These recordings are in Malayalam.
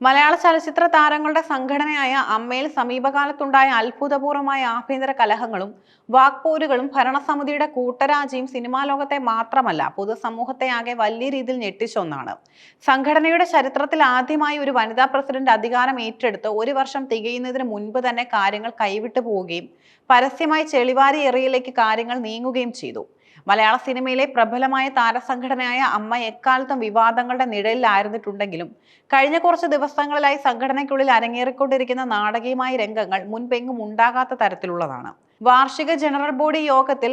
മലയാള ചലച്ചിത്ര താരങ്ങളുടെ സംഘടനയായ അമ്മയിൽ സമീപകാലത്തുണ്ടായ അത്ഭുതപൂർവമായ ആഭ്യന്തര കലഹങ്ങളും വാക്പോരുകളും ഭരണസമിതിയുടെ കൂട്ടരാജിയും സിനിമാ ലോകത്തെ മാത്രമല്ല പൊതുസമൂഹത്തെ ആകെ വലിയ രീതിയിൽ ഞെട്ടിച്ച ഒന്നാണ്. സംഘടനയുടെ ചരിത്രത്തിൽ ആദ്യമായി ഒരു വനിതാ പ്രസിഡന്റ് അധികാരം ഏറ്റെടുത്ത് ഒരു വർഷം തികയുന്നതിന് മുൻപ് തന്നെ കാര്യങ്ങൾ കൈവിട്ടു പോവുകയും പരസ്യമായി ചെളിവാരി എറിയിലേക്ക് കാര്യങ്ങൾ നീങ്ങുകയും ചെയ്തു. മലയാള സിനിമയിലെ പ്രബലമായ താരസംഘടനയായ അമ്മ എക്കാലത്തും വിവാദങ്ങളുടെ നിഴലിലായിരുന്നിട്ടുണ്ടെങ്കിലും കഴിഞ്ഞ കുറച്ച് ദിവസങ്ങളിലായി സംഘടനയ്ക്കുള്ളിൽ അരങ്ങേറിക്കൊണ്ടിരിക്കുന്ന നാടകീയമായ രംഗങ്ങൾ മുൻപെങ്ങും ഉണ്ടാകാത്ത തരത്തിലുള്ളതാണ്. വാർഷിക ജനറൽ ബോഡി യോഗത്തിൽ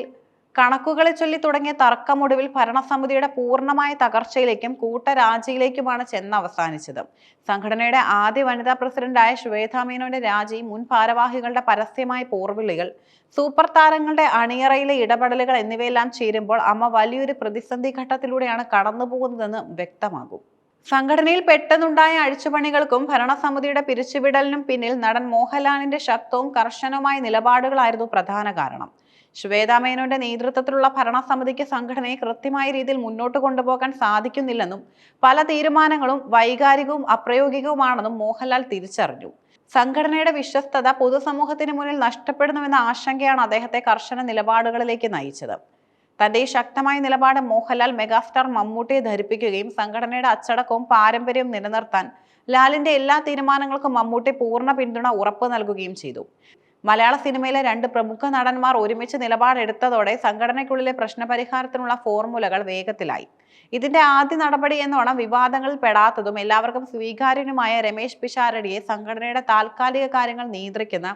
കണക്കുകളെ ചൊല്ലി തുടങ്ങിയ തർക്കമൊടുവിൽ ഭരണസമിതിയുടെ പൂർണ്ണമായ തകർച്ചയിലേക്കും കൂട്ടരാജിയിലേക്കുമാണ് ചെന്നവസാനിച്ചത്. സംഘടനയുടെ ആദ്യ വനിതാ പ്രസിഡന്റായ ശ്വേതാ മേനോന്റെ രാജി, മുൻ ഭാരവാഹികളുടെ പരസ്യമായ പോർവിളികൾ, സൂപ്പർ താരങ്ങളുടെ അണിയറയിലെ ഇടപെടലുകൾ എന്നിവയെല്ലാം ചേരുമ്പോൾ അമ്മ വലിയൊരു പ്രതിസന്ധി ഘട്ടത്തിലൂടെയാണ് കടന്നുപോകുന്നതെന്ന് വ്യക്തമാകും. സംഘടനയിൽ പെട്ടെന്നുണ്ടായ അഴിച്ചുപണികൾക്കും ഭരണസമിതിയുടെ പിരിച്ചുവിടലിനും പിന്നിൽ നടൻ മോഹൻലാലിന്റെ ശക്തവും കർശനവുമായ നിലപാടുകളായിരുന്നു പ്രധാന കാരണം. ശ്വേതാ മേനോന്റെ നേതൃത്വത്തിലുള്ള ഭരണസമിതിക്ക് സംഘടനയെ കൃത്യമായ രീതിയിൽ മുന്നോട്ട് കൊണ്ടുപോകാൻ സാധിക്കുന്നില്ലെന്നും പല തീരുമാനങ്ങളും വൈകാരികവും അപ്രായോഗികവുമാണെന്നും മോഹൻലാൽ തിരിച്ചറിഞ്ഞു. സംഘടനയുടെ വിശ്വസ്തത പൊതുസമൂഹത്തിന് മുന്നിൽ നഷ്ടപ്പെടുന്നുവെന്ന ആശങ്കയാണ് അദ്ദേഹത്തെ കർശന നിലപാടുകളിലേക്ക് നയിച്ചത്. തന്റെ ശക്തമായ നിലപാട് മോഹൻലാൽ മെഗാസ്റ്റാർ മമ്മൂട്ടിയെ ധരിപ്പിക്കുകയും സംഘടനയുടെ അച്ചടക്കവും പാരമ്പര്യവും നിലനിർത്താൻ ലാലിന്റെ എല്ലാ തീരുമാനങ്ങൾക്കും മമ്മൂട്ടി പൂർണ്ണ പിന്തുണ ഉറപ്പു നൽകുകയും ചെയ്തു. മലയാള സിനിമയിലെ രണ്ട് പ്രമുഖ നടന്മാർ ഒരുമിച്ച് നിലപാടെടുത്തതോടെ സംഘടനയ്ക്കുള്ളിലെ പ്രശ്നപരിഹാരത്തിനുള്ള ഫോർമുലകൾ വേഗത്തിലായി. ഇതിന്റെ ആദ്യ നടപടി എന്നോണം വിവാദങ്ങളിൽ പെടാത്തതും എല്ലാവർക്കും സ്വീകാര്യനുമായ രമേശ് പിഷാരടിയെ സംഘടനയുടെ താൽക്കാലിക കാര്യങ്ങൾ നിയന്ത്രിക്കുന്ന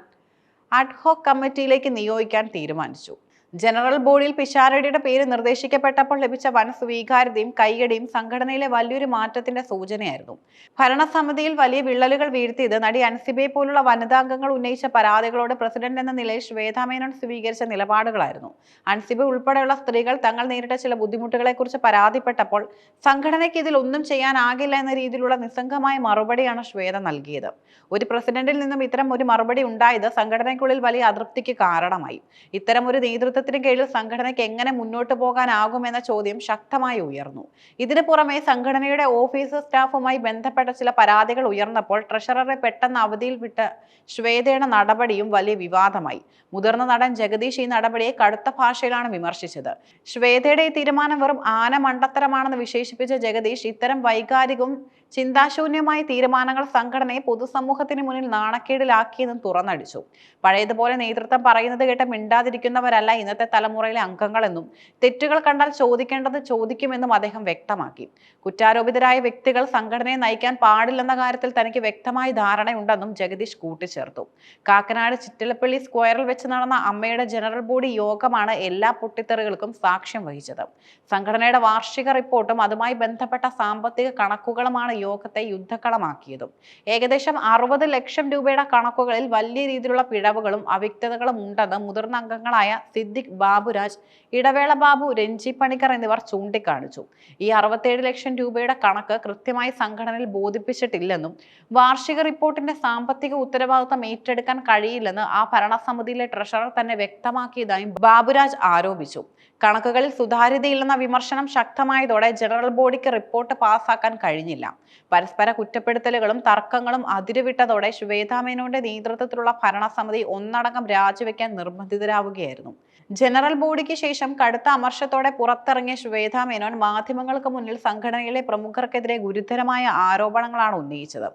അഡ്ഹോക് കമ്മിറ്റിയിലേക്ക് നിയോഗിക്കാൻ തീരുമാനിച്ചു. ജനറൽ ബോഡിയിൽ പിഷാരടിയുടെ പേര് നിർദ്ദേശിക്കപ്പെട്ടപ്പോൾ ലഭിച്ച വൻ സ്വീകാര്യതയും കൈയടിയും സംഘടനയിലെ വലിയൊരു മാറ്റത്തിന്റെ സൂചനയായിരുന്നു. ഭരണസമിതിയിൽ വലിയ വിള്ളലുകൾ വീഴ്ത്തിയത് നടി അൻസിബയെ പോലുള്ള വനിതാംഗങ്ങൾ ഉന്നയിച്ച പരാതികളോട് പ്രസിഡന്റ് എന്ന നിലയിൽ ശ്വേതാ മേനോൻ സ്വീകരിച്ച നിലപാടുകളായിരുന്നു. അൻസിബ ഉൾപ്പെടെയുള്ള സ്ത്രീകൾ തങ്ങൾ നേരിട്ട ചില ബുദ്ധിമുട്ടുകളെക്കുറിച്ച് പരാതിപ്പെട്ടപ്പോൾ സംഘടനയ്ക്ക് ഇതിൽ ഒന്നും ചെയ്യാനാകില്ല എന്ന രീതിയിലുള്ള നിസ്സംഗമായ മറുപടിയാണ് ശ്വേത നൽകിയത്. ഒരു പ്രസിഡന്റിൽ നിന്നും ഇത്തരം ഒരു മറുപടി ഉണ്ടായത് സംഘടനയ്ക്കുള്ളിൽ വലിയ അതൃപ്തിക്ക് കാരണമായി. ഇത്തരം ഒരു നേതൃത്വത്തിന് കീഴിൽ സംഘടനയ്ക്ക് എങ്ങനെ മുന്നോട്ട് പോകാനാകുമെന്ന ചോദ്യം ശക്തമായി ഉയർന്നു. ഇതിനു പുറമെ സംഘടനയുടെ ഓഫീസ് സ്റ്റാഫുമായി ബന്ധപ്പെട്ട ചില പരാതികൾ ഉയർന്നപ്പോൾ ട്രഷററെ പെട്ടെന്ന് അവധിയിൽ വിട്ട ശ്വേതയുടെ നടപടിയും വലിയ വിവാദമായി. മുതിർന്ന നടൻ ജഗദീഷ് ഈ നടപടിയെ കടുത്ത ഭാഷയിലാണ് വിമർശിച്ചത്. ശ്വേതയുടെ ഈ തീരുമാനം വെറും ആനമണ്ടത്തരമാണെന്ന് വിശേഷിപ്പിച്ച ജഗദീഷ് ഇത്തരം വൈകാരികവും ചിന്താശൂന്യമായ തീരുമാനങ്ങൾ സംഘടനയെ പൊതുസമൂഹത്തിന് മുന്നിൽ നാണക്കേടിലാക്കിയെന്നും തുറന്നടിച്ചു. പഴയതുപോലെ നേതൃത്വം പറയുന്നത് കേട്ട് മിണ്ടാതിരിക്കുന്നവരല്ല ഇന്നത്തെ തലമുറയിലെ അംഗങ്ങളെന്നും തെറ്റുകൾ കണ്ടാൽ ചോദിക്കേണ്ടത് ചോദിക്കുമെന്നും അദ്ദേഹം വ്യക്തമാക്കി. കുറ്റാരോപിതരായ വ്യക്തികൾ സംഘടനയെ നയിക്കാൻ പാടില്ലെന്ന കാര്യത്തിൽ തനിക്ക് വ്യക്തമായ ധാരണയുണ്ടെന്നും ജഗദീഷ് കൂട്ടിച്ചേർത്തു. കാക്കനാട് ചിറ്റിലപ്പള്ളി സ്ക്വയറിൽ വെച്ച് നടന്ന അമ്മയുടെ ജനറൽ ബോഡി യോഗമാണ് എല്ലാ പൊട്ടിത്തെറികൾക്കും സാക്ഷ്യം വഹിച്ചത്. സംഘടനയുടെ വാർഷിക റിപ്പോർട്ടും അതുമായി ബന്ധപ്പെട്ട സാമ്പത്തിക കണക്കുകളുമാണ് യോഗത്തെ യുദ്ധക്കളമാക്കിയതും. ഏകദേശം 60 ലക്ഷം രൂപയുടെ കണക്കുകളിൽ വലിയ രീതിയിലുള്ള പിഴവുകളും അവ്യക്തതകളും ഉണ്ടെന്ന് മുതിർന്ന അംഗങ്ങളായ സിദ്ദിഖ് ബാബുരാജ്, ഇടവേള ബാബു, രഞ്ജി പണിക്കർ എന്നിവർ ചൂണ്ടിക്കാണിച്ചു. ഈ 67 ലക്ഷം രൂപയുടെ കണക്ക് കൃത്യമായി സംഘടനയിൽ ബോധിപ്പിച്ചിട്ടില്ലെന്നും വാർഷിക റിപ്പോർട്ടിന്റെ സാമ്പത്തിക ഉത്തരവാദിത്തം ഏറ്റെടുക്കാൻ കഴിയില്ലെന്ന് ആ ഭരണസമിതിയിലെ ട്രഷറർ തന്നെ വ്യക്തമാക്കിയതായും ബാബുരാജ് ആരോപിച്ചു. കണക്കുകളിൽ സുതാര്യതയില്ലെന്ന വിമർശനം ശക്തമായതോടെ ജനറൽ ബോഡിക്ക് റിപ്പോർട്ട് പാസാക്കാൻ കഴിഞ്ഞില്ല. പരസ്പര കുറ്റപ്പെടുത്തലുകളും തർക്കങ്ങളും അതിരുവിട്ടതോടെ ശ്വേതാ മേനോന്റെ നേതൃത്വത്തിലുള്ള ഭരണസമിതി ഒന്നടങ്കം രാജിവെക്കാൻ നിർബന്ധിതരാവുകയായിരുന്നു. ജനറൽ ബോഡിക്ക് ശേഷം കടുത്ത അമർഷത്തോടെ പുറത്തിറങ്ങിയ ശ്വേതാ മേനോൻ മാധ്യമങ്ങൾക്ക് മുന്നിൽ സംഘടനയിലെ പ്രമുഖർക്കെതിരെ ഗുരുതരമായ ആരോപണങ്ങളാണ് ഉന്നയിച്ചത്.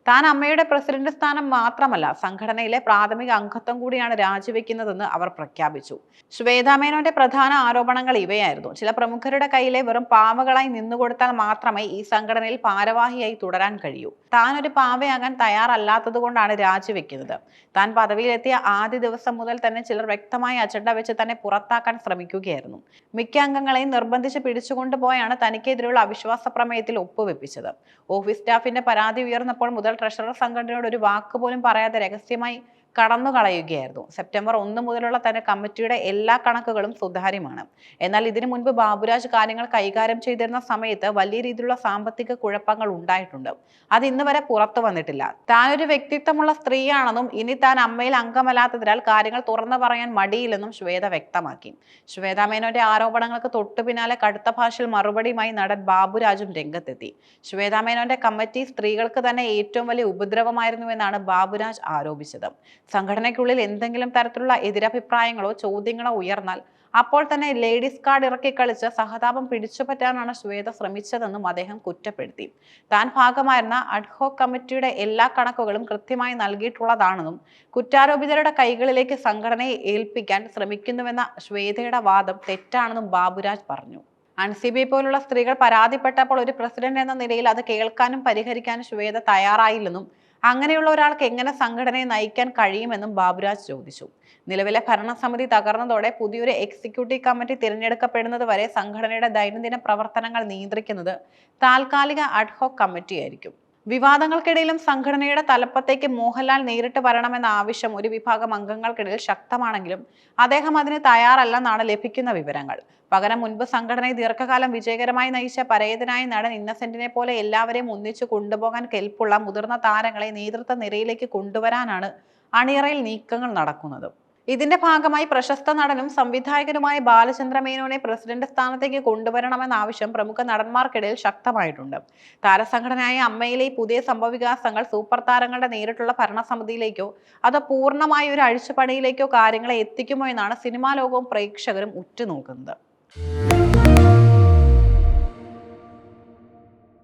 താൻ അമ്മയുടെ പ്രസിഡന്റ് സ്ഥാനം മാത്രമല്ല സംഘടനയിലെ പ്രാഥമിക അംഗത്വം കൂടിയാണ് രാജിവെക്കുന്നതെന്ന് അവർ പ്രഖ്യാപിച്ചു. ശ്വേതാ മേനോന്റെ പ്രധാന ആരോപണങ്ങൾ ഇവയായിരുന്നു. ചില പ്രമുഖരുടെ കയ്യിലെ വെറും പാവകളായി നിന്നുകൊടുത്താൽ മാത്രമേ ഈ സംഘടനയിൽ ഭാരവാഹിയായി തുടരാൻ കഴിയൂ. താൻ ഒരു പാവയാകാൻ തയ്യാറല്ലാത്തത് കൊണ്ടാണ് രാജിവെക്കുന്നത്. താൻ പദവിയിലെത്തിയ ആദ്യ ദിവസം മുതൽ തന്നെ ചിലർ വ്യക്തമായ അജണ്ട വെച്ച് തന്നെ പുറത്താക്കാൻ ശ്രമിക്കുകയായിരുന്നു. മിക്ക അംഗങ്ങളെയും നിർബന്ധിച്ച് പിടിച്ചുകൊണ്ടുപോയാണ് തനിക്കെതിരെയുള്ള അവിശ്വാസ പ്രമേയത്തിൽ ഒപ്പുവെപ്പിച്ചത്. ഓഫീസ് സ്റ്റാഫിന്റെ പരാതി ഉയർന്നപ്പോൾ മുതൽ ട്രഷറർ സംഘടനയോട് ഒരു വാക്ക് പോലും പറയാതെ രഹസ്യമായി കടന്നുകളയുകയായിരുന്നു. സെപ്റ്റംബർ 1 മുതലുള്ള തന്റെ കമ്മിറ്റിയുടെ എല്ലാ കണക്കുകളും സുതാര്യമാണ്. എന്നാൽ ഇതിനു മുൻപ് ബാബുരാജ് കാര്യങ്ങൾ കൈകാര്യം ചെയ്തിരുന്ന സമയത്ത് വലിയ രീതിയിലുള്ള സാമ്പത്തിക കുഴപ്പങ്ങൾ ഉണ്ടായിട്ടുണ്ട്. അത് ഇന്ന് വരെ പുറത്തു വന്നിട്ടില്ല. താൻ ഒരു വ്യക്തിത്വമുള്ള സ്ത്രീയാണെന്നും ഇനി താൻ അമ്മയിൽ അംഗമല്ലാത്തതിനാൽ കാര്യങ്ങൾ തുറന്നു പറയാൻ മടിയില്ലെന്നും ശ്വേത വ്യക്തമാക്കി. ശ്വേതാ മേനോന്റെ ആരോപണങ്ങൾക്ക് തൊട്ടു പിന്നാലെ കടുത്ത ഭാഷയിൽ മറുപടിയുമായി നടൻ ബാബുരാജും രംഗത്തെത്തി. ശ്വേതാ മേനോന്റെ കമ്മിറ്റി സ്ത്രീകൾക്ക് തന്നെ ഏറ്റവും വലിയ ഉപദ്രവമായിരുന്നുവെന്നാണ് ബാബുരാജ് ആരോപിച്ചത്. സംഘടനയ്ക്കുള്ളിൽ എന്തെങ്കിലും തരത്തിലുള്ള എതിരഭിപ്രായങ്ങളോ ചോദ്യങ്ങളോ ഉയർന്നാൽ അപ്പോൾ തന്നെ ലേഡീസ് കാർഡ് ഇറക്കി കളിച്ച് സഹതാപം പിടിച്ചുപറ്റാനാണ് ശ്വേത ശ്രമിച്ചതെന്നും അദ്ദേഹം കുറ്റപ്പെടുത്തി. താൻ ഭാഗമായിരുന്ന അഡ്ഹോക് കമ്മിറ്റിയുടെ എല്ലാ കണക്കുകളും കൃത്യമായി നൽകിയിട്ടുള്ളതാണെന്നും കുറ്റാരോപിതരുടെ കൈകളിലേക്ക് സംഘടനയെ ഏൽപ്പിക്കാൻ ശ്രമിക്കുന്നുവെന്ന ശ്വേതയുടെ വാദം തെറ്റാണെന്നും ബാബുരാജ് പറഞ്ഞു. അൻസിബി പോലുള്ള സ്ത്രീകൾ പരാതിപ്പെട്ടപ്പോൾ ഒരു പ്രസിഡന്റ് എന്ന നിലയിൽ അത് കേൾക്കാനും പരിഹരിക്കാനും ശ്വേത തയ്യാറായില്ലെന്നും അങ്ങനെയുള്ള ഒരാൾക്ക് എങ്ങനെ സംഘടനയെ നയിക്കാൻ കഴിയുമെന്നും ബാബുരാജ് ചോദിച്ചു. നിലവിലെ ഭരണസമിതി തകർന്നതോടെ പുതിയൊരു എക്സിക്യൂട്ടീവ് കമ്മിറ്റി തിരഞ്ഞെടുക്കപ്പെടുന്നത് വരെ സംഘടനയുടെ ദൈനംദിന പ്രവർത്തനങ്ങൾ നിയന്ത്രിക്കുന്നത് താൽക്കാലിക അഡ്ഹോക് കമ്മിറ്റിയായിരിക്കും. വിവാദങ്ങൾക്കിടയിലും സംഘടനയുടെ തലപ്പത്തേക്ക് മോഹൻലാൽ നേരിട്ട് വരണമെന്ന ആവശ്യം ഒരു വിഭാഗം അംഗങ്ങൾക്കിടയിൽ ശക്തമാണെങ്കിലും അദ്ദേഹം അതിന് തയ്യാറല്ലെന്നാണ് ലഭിക്കുന്ന വിവരങ്ങൾ. പകരം മുൻപ് സംഘടനയെ ദീർഘകാലം വിജയകരമായി നയിച്ച പരേതനായ നടൻ ഇന്നസെന്റിനെ പോലെ എല്ലാവരെയും ഒന്നിച്ചു കൊണ്ടുപോകാൻ കെൽപ്പുള്ള മുതിർന്ന താരങ്ങളെ നേതൃത്വ നിരയിലേക്ക് കൊണ്ടുവരാനാണ് അണിയറയിൽ നീക്കങ്ങൾ നടക്കുന്നത്. ഇതിന്റെ ഭാഗമായി പ്രശസ്ത നടനും സംവിധായകനുമായ ബാലചന്ദ്ര മേനോനെ പ്രസിഡന്റ് സ്ഥാനത്തേക്ക് കൊണ്ടുവരണമെന്ന ആവശ്യം പ്രമുഖ നടന്മാർക്കിടയിൽ ശക്തമായിട്ടുണ്ട്. താരസംഘടനയായ അമ്മയിലെ പുതിയ സംഭവവികാസങ്ങൾ സൂപ്പർ താരങ്ങളുടെ നേരിട്ടുള്ള ഭരണസമിതിയിലേക്കോ അതോ പൂർണ്ണമായ ഒരു അഴിച്ചുപണിയിലേക്കോ കാര്യങ്ങളെ എത്തിക്കുമോ എന്നാണ് സിനിമാ ലോകവും പ്രേക്ഷകരും ഉറ്റുനോക്കുന്നത്.